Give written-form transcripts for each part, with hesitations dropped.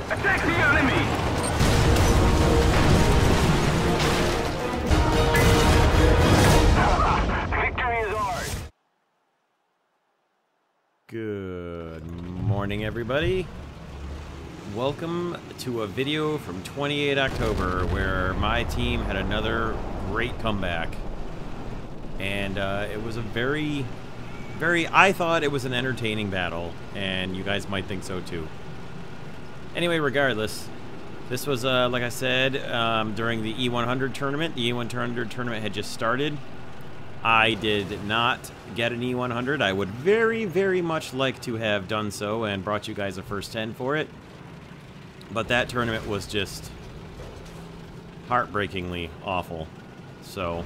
Attack the enemy! Victory is ours! Good morning, everybody. Welcome to a video from 28 October where my team had another great comeback. And it was a I thought it was an entertaining battle, and you guys might think so too. Anyway, regardless, this was, like I said, during the E100 tournament. The E100 tournament had just started. I did not get an E100. I would very, very much like to have done so and brought you guys a first 10 for it. But that tournament was just heartbreakingly awful. So,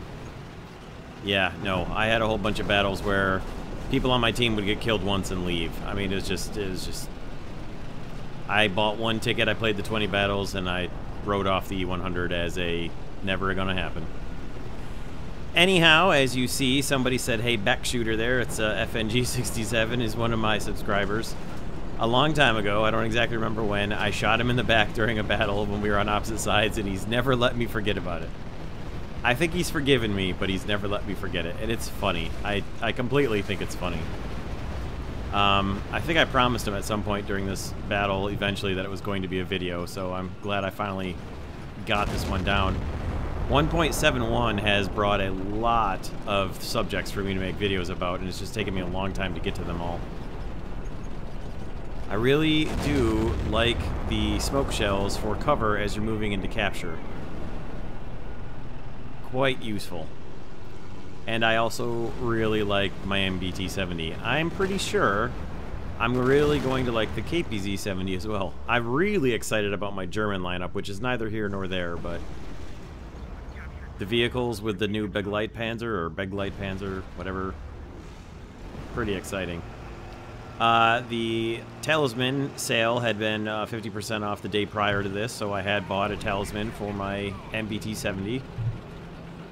yeah, no, I had a whole bunch of battles where people on my team would get killed once and leave. I mean, it was just... I bought one ticket, I played the 20 battles, and I wrote off the E100 as a never gonna happen. Anyhow, as you see, somebody said, hey, back shooter there. It's FNG67 is one of my subscribers. A long time ago, I don't exactly remember when, I shot him in the back during a battle when we were on opposite sides, and he's never let me forget about it. I think he's forgiven me, but he's never let me forget it, and it's funny. I completely think it's funny. I think I promised him at some point during this battle eventually that it was going to be a video, so I'm glad I finally got this one down. 1.71 has brought a lot of subjects for me to make videos about, and it's just taken me a long time to get to them all. I really do like the smoke shells for cover as you're moving into capture. Quite useful. And I also really like my MBT-70. I'm pretty sure I'm really going to like the KPZ-70 as well. I'm really excited about my German lineup, which is neither here nor there, but the vehicles with the new Begleitpanzer, or Begleitpanzer, whatever, pretty exciting. The Talisman sale had been 50% off the day prior to this, so I had bought a Talisman for my MBT-70.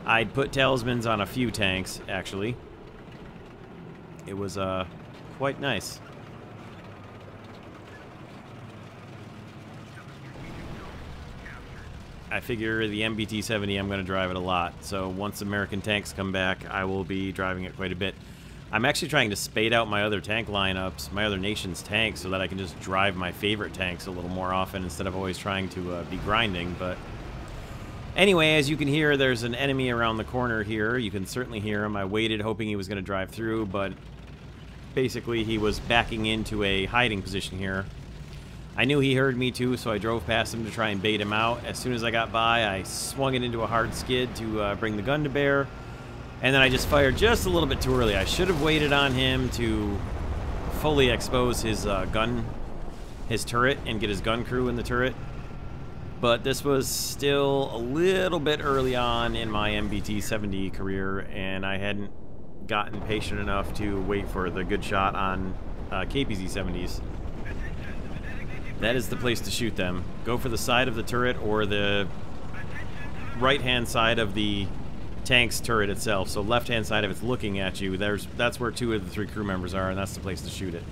I'd put Talismans on a few tanks, actually. It was quite nice. I figure the MBT-70, I'm going to drive it a lot, so once American tanks come back, I will be driving it quite a bit. I'm actually trying to spade out my other tank lineups, my other nation's tanks, so that I can just drive my favorite tanks a little more often instead of always trying to be grinding. But anyway, as you can hear, there's an enemy around the corner here. You can certainly hear him. I waited hoping he was going to drive through, but basically he was backing into a hiding position here. I knew he heard me too, so I drove past him to try and bait him out. As soon as I got by, I swung it into a hard skid to bring the gun to bear. And then I just fired just a little bit too early. I should have waited on him to fully expose his his turret, and get his gun crew in the turret. But this was still a little bit early on in my MBT-70 career, and I hadn't gotten patient enough to wait for the good shot on KPZ-70s. That is the place to shoot them. Go for the side of the turret or the right-hand side of the tank's turret itself. So left-hand side, if it's looking at you, that's where 2 of the 3 crew members are, and that's the place to shoot it.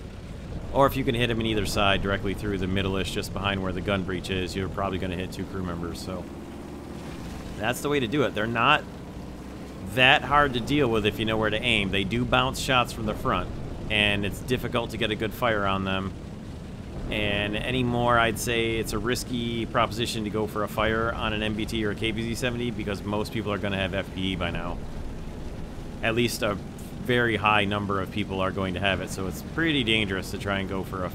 Or if you can hit them in either side, directly through the middle-ish, just behind where the gun breech is, you're probably going to hit 2 crew members. So that's the way to do it. They're not that hard to deal with if you know where to aim. They do bounce shots from the front, and it's difficult to get a good fire on them. And anymore, I'd say it's a risky proposition to go for a fire on an MBT or a KPZ-70 because most people are going to have FPE by now. At least a very high number of people are going to have it, so it's pretty dangerous to try and go for a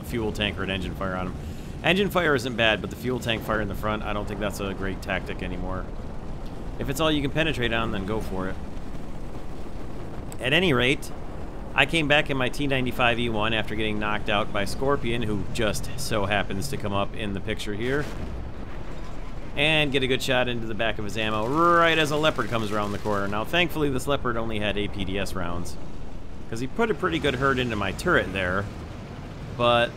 fuel tank or an engine fire on them. Engine fire isn't bad, but the fuel tank fire in the front, I don't think that's a great tactic anymore. If it's all you can penetrate on, then go for it. At any rate, I came back in my T95E1 after getting knocked out by Scorpion, who just so happens to come up in the picture here, and get a good shot into the back of his ammo right as a Leopard comes around the corner. Now, thankfully, this Leopard only had APDS rounds, because he put a pretty good hurt into my turret there, but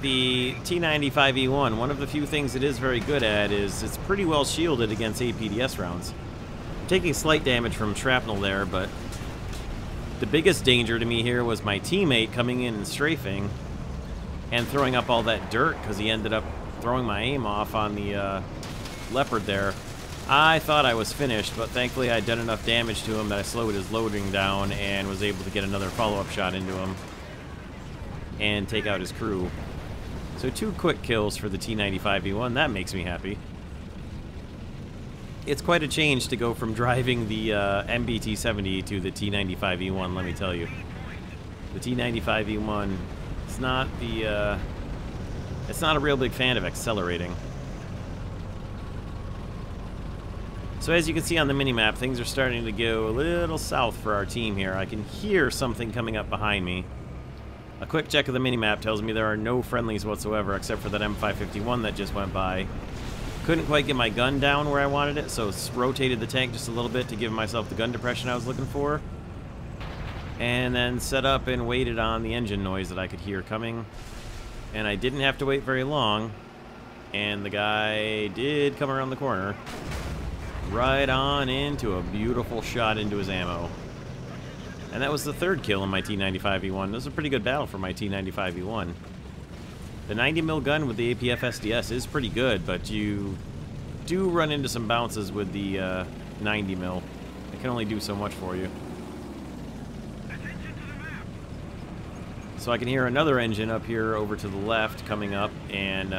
the T95E1, one of the few things it is very good at is it's pretty well shielded against APDS rounds. I'm taking slight damage from shrapnel there, but the biggest danger to me here was my teammate coming in and strafing and throwing up all that dirt because he ended up throwing my aim off on the Leopard there. I thought I was finished, but thankfully I'd done enough damage to him that I slowed his loading down and was able to get another follow-up shot into him and take out his crew. So 2 quick kills for the T-95E1. That makes me happy. It's quite a change to go from driving the MBT-70 to the T-95E1, let me tell you. The T-95E1 is not the it's not a real big fan of accelerating. So as you can see on the minimap, things are starting to go a little south for our team here. I can hear something coming up behind me. A quick check of the minimap tells me there are no friendlies whatsoever except for that M551 that just went by. Couldn't quite get my gun down where I wanted it, so rotated the tank just a little bit to give myself the gun depression I was looking for. And then set up and waited on the engine noise that I could hear coming. And I didn't have to wait very long. And the guy did come around the corner. Right on into a beautiful shot into his ammo. And that was the 3rd kill in my T-95E1. It was a pretty good battle for my T-95E1. The 90mm gun with the APF SDS is pretty good, but you do run into some bounces with the 90mm. It can only do so much for you. So I can hear another engine up here over to the left coming up, and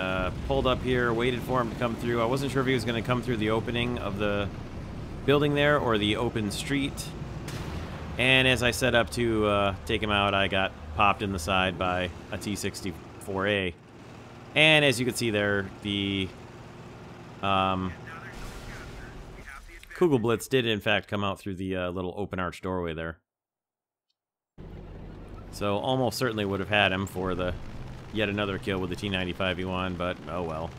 pulled up here, waited for him to come through. I wasn't sure if he was going to come through the opening of the building there or the open street. And as I set up to take him out, I got popped in the side by a T-64A. And as you can see there, the Kugelblitz did in fact come out through the little open arch doorway there. So almost certainly would have had him for the yet another kill with the T-95E1, but oh well.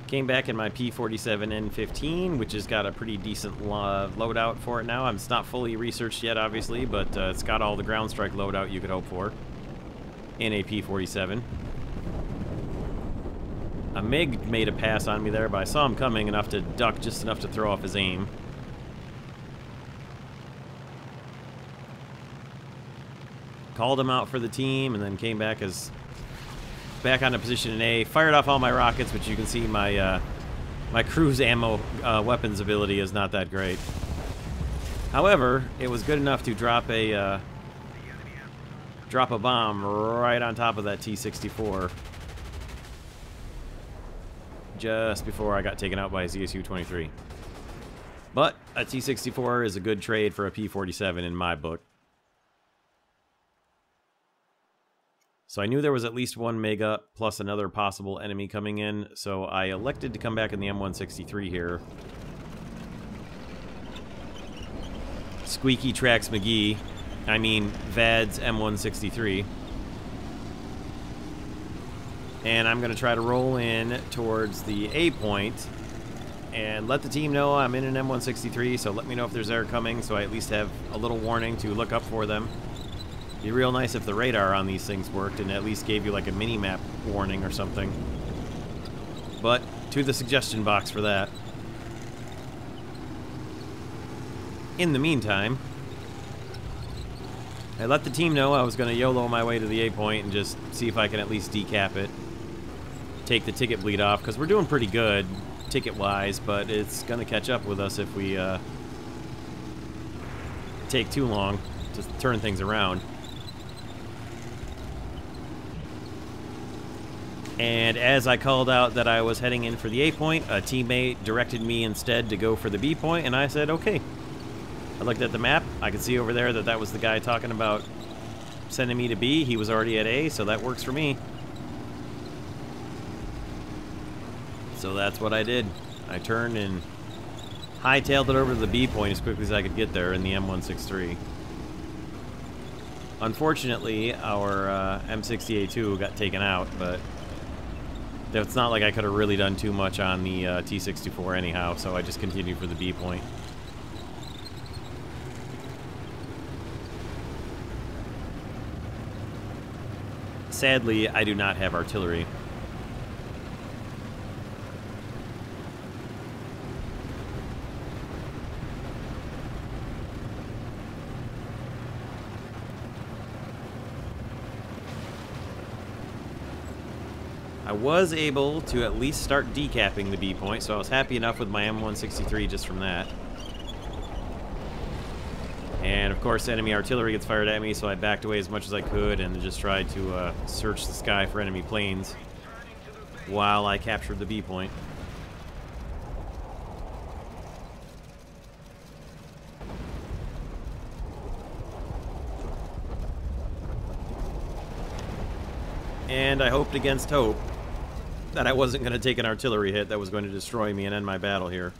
Came back in my P-47N15, which has got a pretty decent loadout for it now. It's not fully researched yet, obviously, but it's got all the ground strike loadout you could hope for in a P-47. A MiG made a pass on me there, but I saw him coming enough to duck just enough to throw off his aim. Called him out for the team, and then came back back on a position in A. Fired off all my rockets, which you can see my my cruise ammo weapons ability is not that great. However, it was good enough to drop a bomb right on top of that T-64 just before I got taken out by a ZSU-23. But a T-64 is a good trade for a P-47 in my book. So I knew there was at least one mega plus another possible enemy coming in, so I elected to come back in the M163 here. Squeaky Tracks McGee. I mean, VAD's M163. And I'm going to try to roll in towards the A point and let the team know I'm in an M163, so let me know if there's air coming so I at least have a little warning to look up for them. Be real nice if the radar on these things worked and at least gave you like a mini-map warning or something. But to the suggestion box for that. In the meantime, I let the team know I was going to YOLO my way to the A point and just see if I can at least decap it. Take the ticket bleed off, because we're doing pretty good ticket-wise, but it's going to catch up with us if we take too long to turn things around. And as I called out that I was heading in for the A point, a teammate directed me instead to go for the B point, and I said, okay. I looked at the map. I could see over there that that was the guy talking about sending me to B. He was already at A, so that works for me. So that's what I did. I turned and hightailed it over to the B point as quickly as I could get there in the M163. Unfortunately, our M60A2 got taken out, but it's not like I could have really done too much on the T-64 anyhow, so I just continued for the B point. Sadly, I do not have artillery. I was able to at least start decapping the B point, so I was happy enough with my M163 just from that. And of course enemy artillery gets fired at me, so I backed away as much as I could and just tried to search the sky for enemy planes while I captured the B point. And I hoped against hope that I wasn't going to take an artillery hit that was going to destroy me and end my battle here.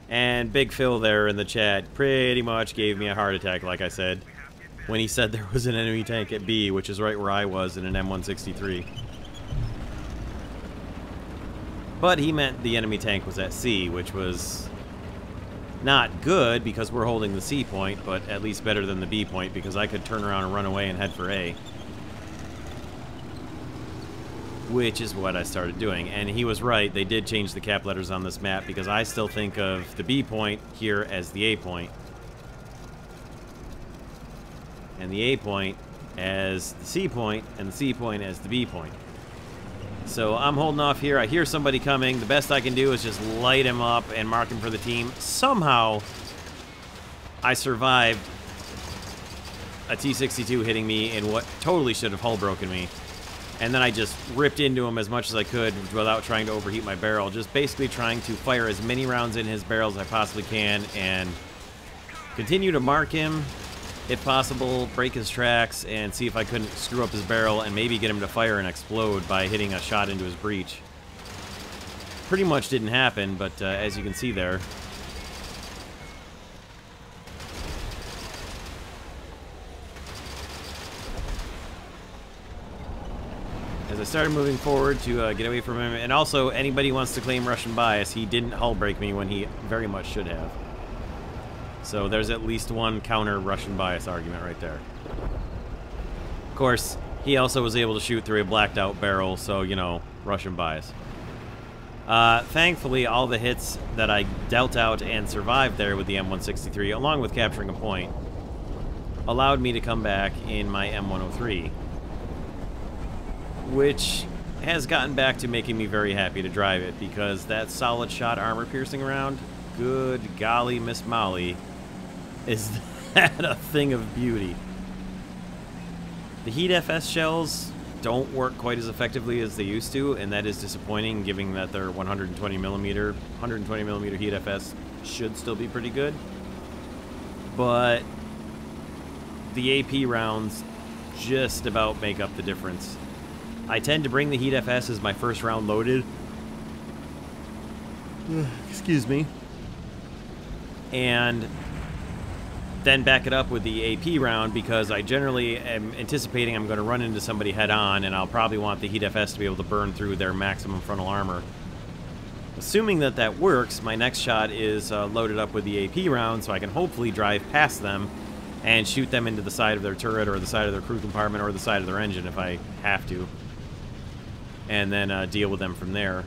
And Big Phil there in the chat pretty much gave me a heart attack, like I said, when he said there was an enemy tank at B, which is right where I was in an M163. But he meant the enemy tank was at C, which was not good because we're holding the C point, but at least better than the B point because I could turn around and run away and head for A. Which is what I started doing. And he was right, they did change the cap letters on this map because I still think of the B point here as the A point. And the A point as the C point, and the C point as the B point. So I'm holding off here. I hear somebody coming. The best I can do is just light him up and mark him for the team. Somehow, I survived a T-62 hitting me in what totally should have hull broken me. And then I just ripped into him as much as I could without trying to overheat my barrel. Just basically trying to fire as many rounds in his barrel as I possibly can and continue to mark him, if possible, break his tracks, and see if I couldn't screw up his barrel and maybe get him to fire and explode by hitting a shot into his breech. Pretty much didn't happen, but as you can see there, as I started moving forward to get away from him, and also anybody who wants to claim Russian bias, he didn't hull break me when he very much should have. So there's at least one counter Russian bias argument right there. Of course, he also was able to shoot through a blacked out barrel, so, you know, Russian bias. Thankfully, all the hits that I dealt out and survived there with the M163, along with capturing a point, allowed me to come back in my M103. Which has gotten back to making me very happy to drive it, because that solid shot armor-piercing round, good golly Miss Molly, is that a thing of beauty. The Heat FS shells don't work quite as effectively as they used to, and that is disappointing, given that their 120 millimeter Heat FS should still be pretty good. But the AP rounds just about make up the difference. I tend to bring the Heat FS as my first round loaded. Excuse me. And then back it up with the AP round because I generally am anticipating I'm going to run into somebody head on, and I'll probably want the Heat FS to be able to burn through their maximum frontal armor. Assuming that that works, my next shot is loaded up with the AP round, so I can hopefully drive past them and shoot them into the side of their turret or the side of their crew compartment or the side of their engine if I have to. And then deal with them from there.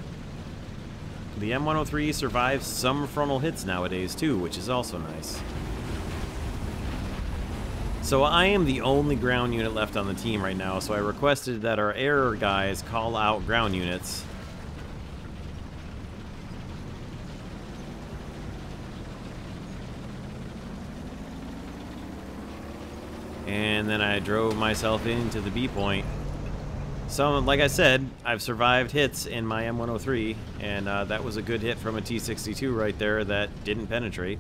The M103 survives some frontal hits nowadays too, which is also nice. So I am the only ground unit left on the team right now, so I requested that our air guys call out ground units. And then I drove myself into the B point. So, like I said, I've survived hits in my M103, and that was a good hit from a T-62 right there that didn't penetrate.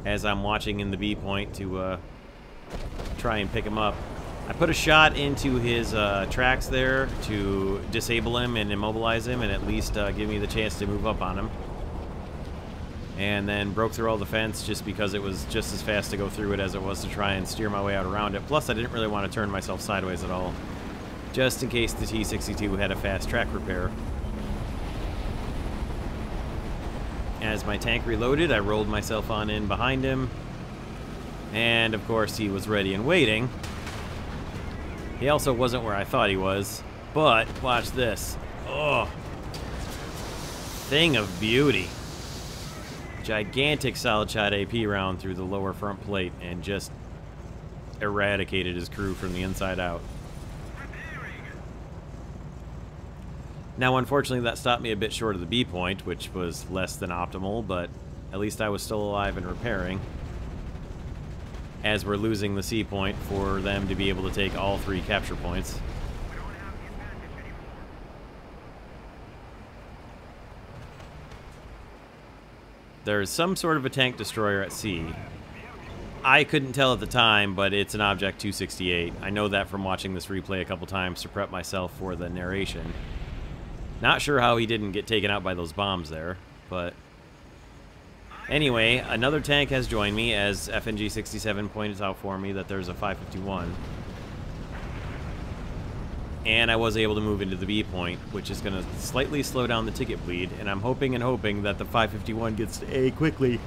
As I'm watching in the B point to try and pick him up. I put a shot into his tracks there to disable him and immobilize him and at least give me the chance to move up on him. And then broke through all the fence just because it was just as fast to go through it as it was to try and steer my way out around it. Plus, I didn't really want to turn myself sideways at all, just in case the T-62 had a fast track repair. As my tank reloaded, I rolled myself on in behind him. And, of course, he was ready and waiting. He also wasn't where I thought he was. But, watch this. Oh! Thing of beauty. Gigantic solid shot AP round through the lower front plate and just eradicated his crew from the inside out. Now, unfortunately, that stopped me a bit short of the B point, which was less than optimal, but at least I was still alive and repairing. As we're losing the C point for them to be able to take all 3 capture points. There's some sort of a tank destroyer at C. I couldn't tell at the time, but it's an Object 268. I know that from watching this replay a couple times to prep myself for the narration. Not sure how he didn't get taken out by those bombs there, but... Anyway, another tank has joined me as FNG 67 pointed out for me that there's a 551. And I was able to move into the B point, which is going to slightly slow down the ticket bleed, and I'm hoping and hoping that the 551 gets to A quickly.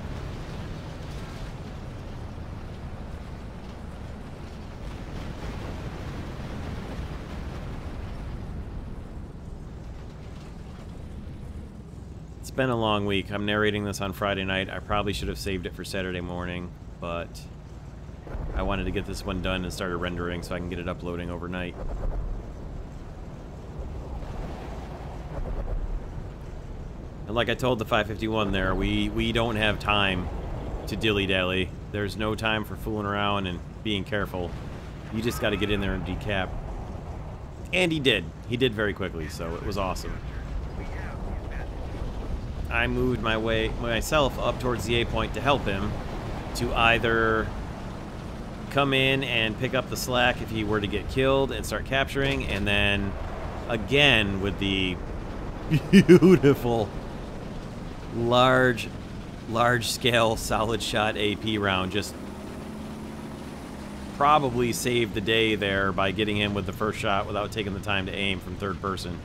It's been a long week. I'm narrating this on Friday night. I probably should have saved it for Saturday morning, but I wanted to get this one done and started rendering so I can get it uploading overnight. And like I told the 551 there, we don't have time to dilly-dally. There's no time for fooling around and being careful. You just got to get in there and decap. And he did. He did very quickly, so it was awesome. I moved myself up towards the A point to help him, to either come in and pick up the slack if he were to get killed and start capturing, and then again with the beautiful large scale solid shot AP round, just probably saved the day there by getting him with the first shot without taking the time to aim from third person.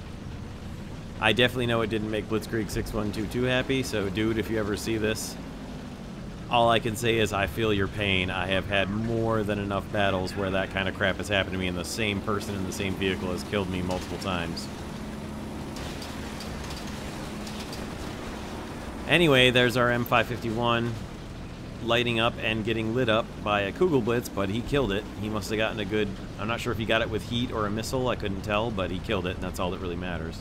I definitely know it didn't make Blitzkrieg 6122 happy, so dude, if you ever see this, all I can say is I feel your pain. I have had more than enough battles where that kind of crap has happened to me and the same person in the same vehicle has killed me multiple times. Anyway, there's our M551 lighting up and getting lit up by a Kugelblitz, but he killed it. He must have gotten a good... I'm not sure if he got it with heat or a missile, I couldn't tell, but he killed it, and that's all that really matters.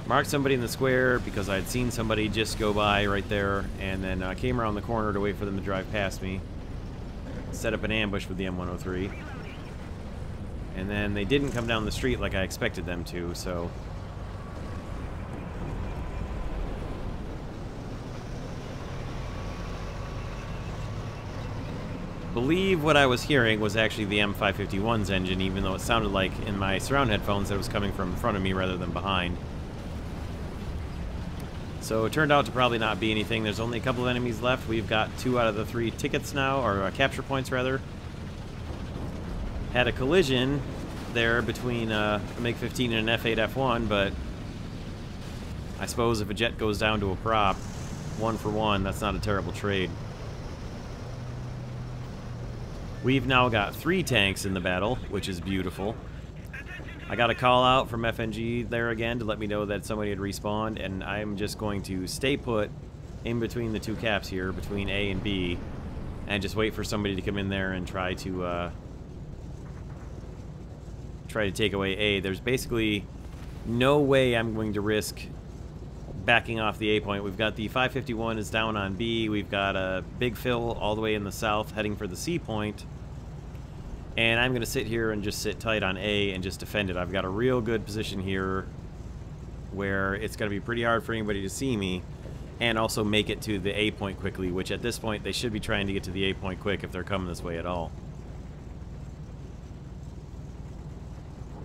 Marked somebody in the square because I'd seen somebody just go by right there, and then I came around the corner to wait for them to drive past me. Set up an ambush with the M103. And then they didn't come down the street like I expected them to, so... believe what I was hearing was actually the M551's engine, even though it sounded like in my surround headphones that it was coming from in front of me rather than behind. So it turned out to probably not be anything. There's only a couple of enemies left. We've got 2 out of the 3 tickets now, or capture points rather. Had a collision there between a MiG-15 and an F-8 F1, but I suppose if a jet goes down to a prop, 1 for 1, that's not a terrible trade. We've now got 3 tanks in the battle, which is beautiful. I got a call out from FNG there again to let me know that somebody had respawned, and I'm just going to stay put in between the 2 caps here, between A and B, and just wait for somebody to come in there and try to take away A. There's basically no way I'm going to risk backing off the A point. We've got the 551 is down on B. We've got a big fill all the way in the south heading for the C point. And I'm going to sit here and just sit tight on A and just defend it. I've got a real good position here where it's going to be pretty hard for anybody to see me and also make it to the A point quickly, which at this point they should be trying to get to the A point quick if they're coming this way at all.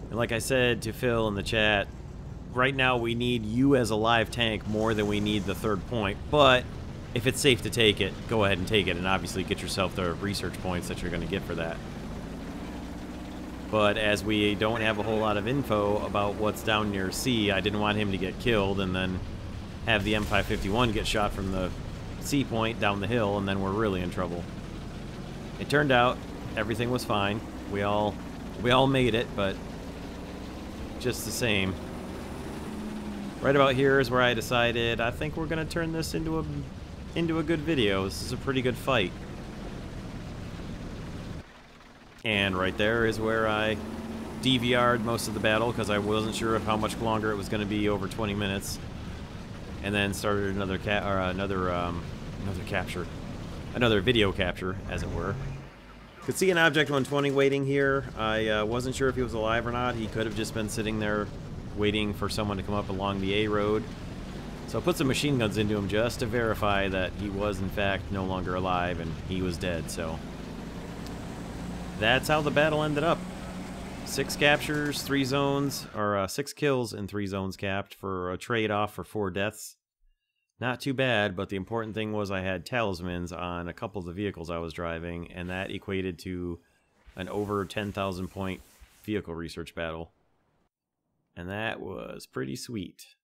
And like I said to Phil in the chat, right now we need you as a live tank more than we need the 3rd point, but if it's safe to take it, go ahead and take it, and obviously get yourself the research points that you're going to get for that. But as we don't have a whole lot of info about what's down near C, I didn't want him to get killed and then have the M551 get shot from the C point down the hill, and then we're really in trouble. It turned out everything was fine. We all made it, but just the same. Right about here is where I decided I think we're going to turn this into a into a good video. This is a pretty good fight. And right there is where I DVR'd most of the battle because I wasn't sure of how much longer it was going to be, over 20 minutes. And then started another video capture, as it were. Could see an Object 120 waiting here. I wasn't sure if he was alive or not. He could have just been sitting there waiting for someone to come up along the A road. So I put some machine guns into him just to verify that he was in fact no longer alive and he was dead. So that's how the battle ended up. 6 captures, 3 zones, or 6 kills and 3 zones capped for a trade-off for 4 deaths. Not too bad, but the important thing was I had talismans on a couple of the vehicles I was driving, and that equated to an over 10,000 point vehicle research battle. And that was pretty sweet.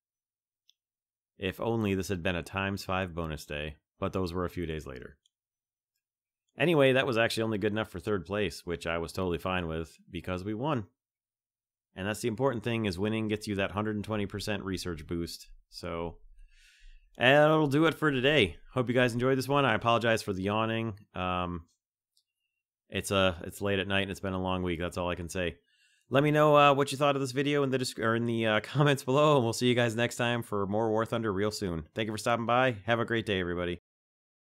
If only this had been a ×5 bonus day, but those were a few days later. Anyway, that was actually only good enough for 3rd place, which I was totally fine with, because we won. And that's the important thing, is winning gets you that 120% research boost. So, and that'll do it for today. Hope you guys enjoyed this one. I apologize for the yawning. It's late at night and it's been a long week. That's all I can say. Let me know what you thought of this video in the comments below, and we'll see you guys next time for more War Thunder real soon. Thank you for stopping by. Have a great day, everybody.